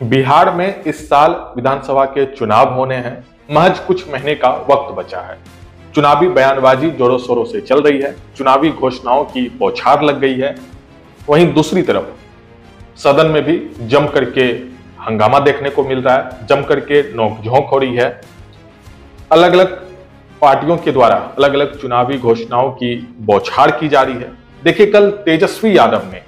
बिहार में इस साल विधानसभा के चुनाव होने हैं। महज कुछ महीने का वक्त बचा है। चुनावी बयानबाजी जोरों शोरों से चल रही है। चुनावी घोषणाओं की बौछार लग गई है। वहीं दूसरी तरफ सदन में भी जम करके हंगामा देखने को मिल रहा है, जम करके नोकझोंक हो रही है। अलग अलग पार्टियों के द्वारा अलग अलग चुनावी घोषणाओं की बौछार की जा रही है। देखिए, कल तेजस्वी यादव ने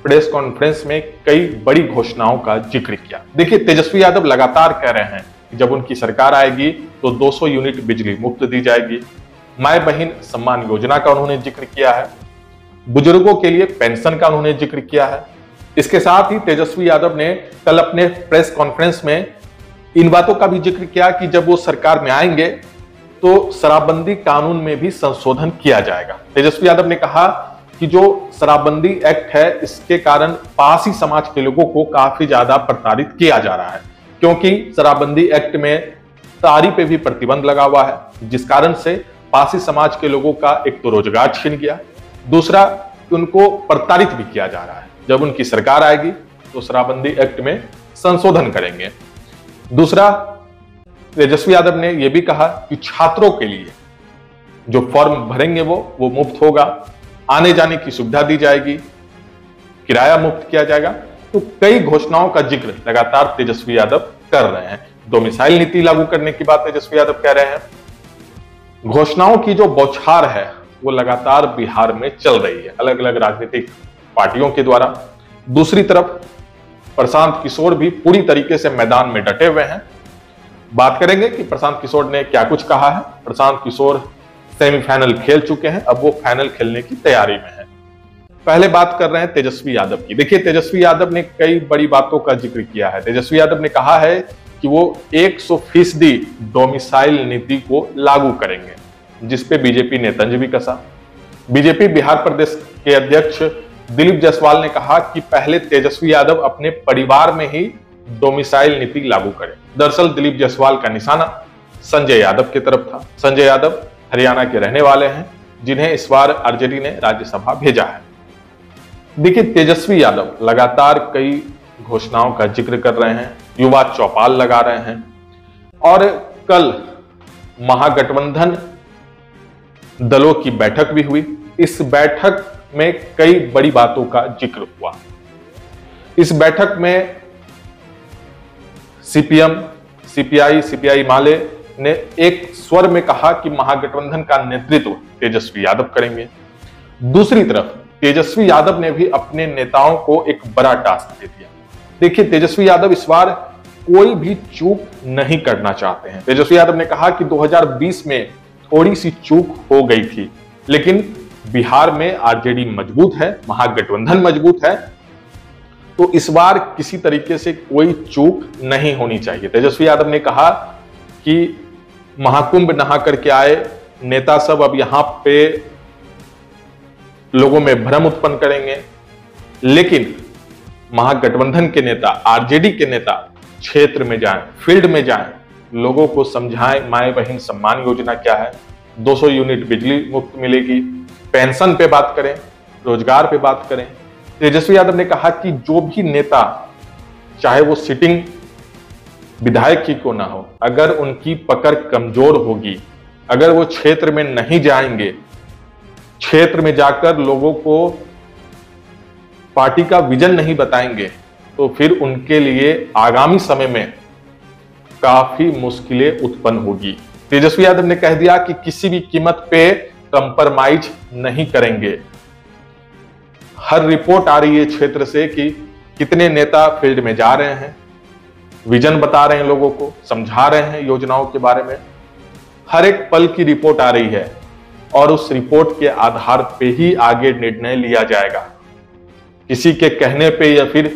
प्रेस कॉन्फ्रेंस में कई बड़ी घोषणाओं का जिक्र किया। देखिए, तेजस्वी यादव लगातार कह रहे हैं कि जब उनकी सरकार आएगी तो 200 यूनिट बिजली मुफ्त दी जाएगी। माय बहन सम्मान योजना का उन्होंने जिक्र किया है। बुजुर्गों के लिए पेंशन का उन्होंने जिक्र किया है। इसके साथ ही तेजस्वी यादव ने कल अपने प्रेस कॉन्फ्रेंस में इन बातों का भी जिक्र किया कि जब वो सरकार में आएंगे तो शराबबंदी कानून में भी संशोधन किया जाएगा। तेजस्वी यादव ने कहा कि जो शराबबंदी एक्ट है, इसके कारण पारसी समाज के लोगों को काफी ज्यादा प्रताड़ित किया जा रहा है, क्योंकि शराबबंदी एक्ट में तारी पे भी प्रतिबंध लगा हुआ है, जिस कारण से पारसी समाज के लोगों का एक तो रोजगार छिन गया, दूसरा उनको प्रताड़ित भी किया जा रहा है। जब उनकी सरकार आएगी तो शराबबंदी एक्ट में संशोधन करेंगे। दूसरा, तेजस्वी यादव ने यह भी कहा कि छात्रों के लिए जो फॉर्म भरेंगे वो मुफ्त होगा, आने जाने की सुविधा दी जाएगी, किराया मुफ्त किया जाएगा। तो कई घोषणाओं का जिक्र लगातार तेजस्वी यादव कर रहे हैं। डोमिसाइल नीति लागू करने की बात तेजस्वी यादव कह रहे हैं। घोषणाओं की जो बौछार है वो लगातार बिहार में चल रही है, अलग अलग राजनीतिक पार्टियों के द्वारा। दूसरी तरफ प्रशांत किशोर भी पूरी तरीके से मैदान में डटे हुए हैं। बात करेंगे कि प्रशांत किशोर ने क्या कुछ कहा है। प्रशांत किशोर सेमीफाइनल खेल चुके हैं, अब वो फाइनल खेलने की तैयारी में है। पहले बात कर रहे हैं तेजस्वी यादव की। देखिए, तेजस्वी यादव ने कई बड़ी बातों का जिक्र किया है। तेजस्वी यादव ने कहा है कि वो 100% डोमिसाइल नीति को लागू करेंगे, जिसपे बीजेपी ने तंज भी कसा। बीजेपी बिहार प्रदेश के अध्यक्ष दिलीप जायसवाल ने कहा कि पहले तेजस्वी यादव अपने परिवार में ही डोमिसाइल नीति लागू करें। दरअसल दिलीप जायसवाल का निशाना संजय यादव की तरफ था। संजय यादव हरियाणा के रहने वाले हैं, जिन्हें इस बार आरजेडी ने राज्यसभा भेजा है। देखिए, तेजस्वी यादव लगातार कई घोषणाओं का जिक्र कर रहे हैं, युवा चौपाल लगा रहे हैं। और कल महागठबंधन दलों की बैठक भी हुई। इस बैठक में कई बड़ी बातों का जिक्र हुआ। इस बैठक में सीपीएम, सीपीआई माले ने एक स्वर में कहा कि महागठबंधन का नेतृत्व तेजस्वी यादव करेंगे। दूसरी तरफ तेजस्वी यादव ने भी अपने नेताओं को एक बड़ा टास्क दे दिया। देखिए, तेजस्वी यादव इस बार कोई भी चूक नहीं करना चाहते हैं। तेजस्वी यादव ने कहा कि 2020 में थोड़ी सी चूक हो गई थी, लेकिन बिहार में आरजेडी मजबूत है, महागठबंधन मजबूत है, तो इस बार किसी तरीके से कोई चूक नहीं होनी चाहिए। तेजस्वी यादव ने कहा कि महाकुंभ नहा करके आए नेता सब अब यहां पे लोगों में भ्रम उत्पन्न करेंगे, लेकिन महागठबंधन के नेता, आरजेडी के नेता क्षेत्र में जाएं, फील्ड में जाएं, लोगों को समझाएं माय बहन सम्मान योजना क्या है, 200 यूनिट बिजली मुफ्त मिलेगी, पेंशन पे बात करें, रोजगार पे बात करें। तेजस्वी यादव ने कहा कि जो भी नेता, चाहे वो सिटिंग विधायक ही क्यों ना हो, अगर उनकी पकड़ कमजोर होगी, अगर वो क्षेत्र में नहीं जाएंगे, क्षेत्र में जाकर लोगों को पार्टी का विजन नहीं बताएंगे, तो फिर उनके लिए आगामी समय में काफी मुश्किलें उत्पन्न होगी। तेजस्वी यादव ने कह दिया कि किसी भी कीमत पे कंप्रोमाइज नहीं करेंगे। हर रिपोर्ट आ रही है क्षेत्र से कि कितने नेता फील्ड में जा रहे हैं, विजन बता रहे हैं, लोगों को समझा रहे हैं योजनाओं के बारे में। हर एक पल की रिपोर्ट आ रही है और उस रिपोर्ट के आधार पे ही आगे निर्णय लिया जाएगा। किसी के कहने पे या फिर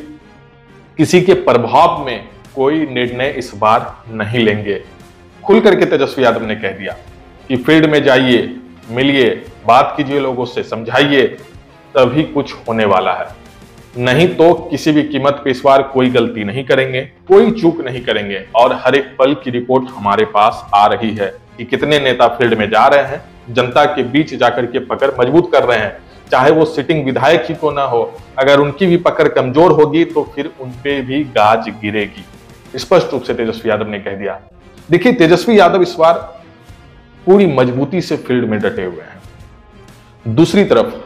किसी के प्रभाव में कोई निर्णय इस बार नहीं लेंगे। खुल करके तेजस्वी यादव ने कह दिया कि फील्ड में जाइए, मिलिए, बात कीजिए, लोगों से समझाइए, तभी कुछ होने वाला है। नहीं तो किसी भी कीमत पे इस बार कोई गलती नहीं करेंगे, कोई चूक नहीं करेंगे। और हर एक पल की रिपोर्ट हमारे पास आ रही है कि कितने नेता फील्ड में जा रहे हैं, जनता के बीच जाकर के पकड़ मजबूत कर रहे हैं, चाहे वो सिटिंग विधायक ही क्यों ना हो, अगर उनकी भी पकड़ कमजोर होगी तो फिर उनपे भी गाज गिरेगी। स्पष्ट रूप से तेजस्वी यादव ने कह दिया। देखिए, तेजस्वी यादव इस बार पूरी मजबूती से फील्ड में डटे हुए हैं। दूसरी तरफ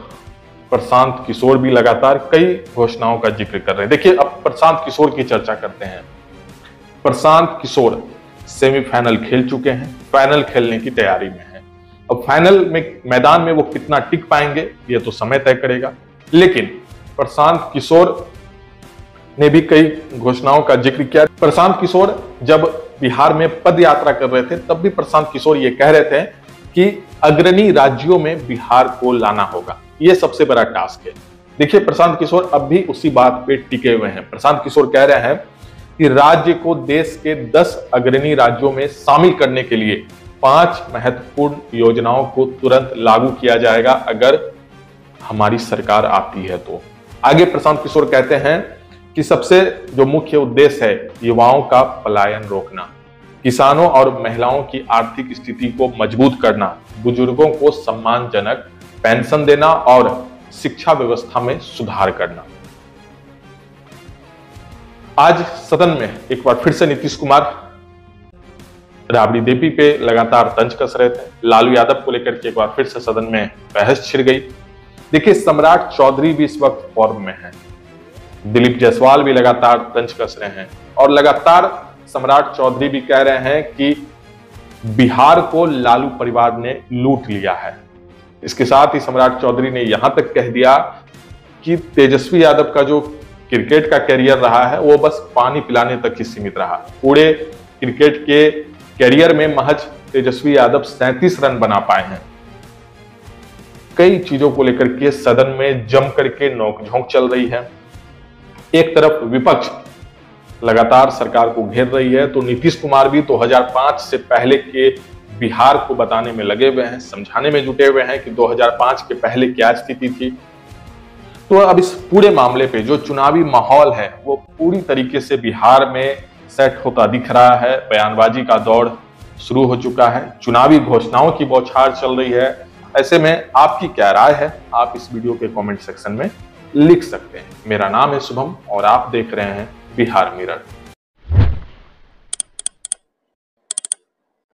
प्रशांत किशोर भी लगातार कई घोषणाओं का जिक्र कर रहे हैं। देखिए, अब प्रशांत किशोर की चर्चा करते हैं। प्रशांत किशोर सेमीफाइनल खेल चुके हैं, फाइनल खेलने की तैयारी में है। अब फाइनल में मैदान में वो कितना टिक पाएंगे ये तो समय तय करेगा, लेकिन प्रशांत किशोर ने भी कई घोषणाओं का जिक्र किया। प्रशांत किशोर जब बिहार में पद यात्रा कर रहे थे तब भी प्रशांत किशोर ये कह रहे थे कि अग्रणी राज्यों में बिहार को लाना होगा, ये सबसे बड़ा टास्क है। देखिए, प्रशांत किशोर अब भी उसी बात पे टिके हुए हैं। प्रशांत किशोर कह रहे हैं कि राज्य को देश के 10 अग्रणी राज्यों में शामिल करने के लिए 5 महत्वपूर्ण योजनाओं को तुरंत लागू किया जाएगा अगर हमारी सरकार आती है तो। आगे प्रशांत किशोर कहते हैं कि सबसे जो मुख्य उद्देश्य है युवाओं का पलायन रोकना, किसानों और महिलाओं की आर्थिक स्थिति को मजबूत करना, बुजुर्गों को सम्मानजनक पेंशन देना और शिक्षा व्यवस्था में सुधार करना। आज सदन में एक बार फिर से नीतीश कुमार राबड़ी देवी पे लगातार तंज कस रहे थे। लालू यादव को लेकर के एक बार फिर से सदन में बहस छिड़ गई। देखिए, सम्राट चौधरी भी इस वक्त फॉर्म में है, दिलीप जायसवाल भी लगातार तंज कस रहे हैं और लगातार सम्राट चौधरी भी कह रहे हैं कि बिहार को लालू परिवार ने लूट लिया है। इसके साथ ही सम्राट चौधरी ने यहां तक कह दिया कि तेजस्वी यादव का जो क्रिकेट का कैरियर रहा है वो बस पानी पिलाने तक ही सीमित रहा। पूरे क्रिकेट के कैरियर में महज तेजस्वी यादव 37 रन बना पाए हैं। कई चीजों को लेकर के सदन में जम करके नोकझोंक चल रही है। एक तरफ विपक्ष लगातार सरकार को घेर रही है तो नीतीश कुमार भी 2005 से पहले के बिहार को बताने में लगे हुए हैं, समझाने में जुटे हुए हैं कि 2005 के पहले क्या स्थिति थी। तो अब इस पूरे मामले पे जो चुनावी माहौल है वो पूरी तरीके से बिहार में सेट होता दिख रहा है। बयानबाजी का दौर शुरू हो चुका है, चुनावी घोषणाओं की बौछार चल रही है। ऐसे में आपकी क्या राय है, आप इस वीडियो के कमेंट सेक्शन में लिख सकते हैं। मेरा नाम है शुभम और आप देख रहे हैं बिहार मिरर।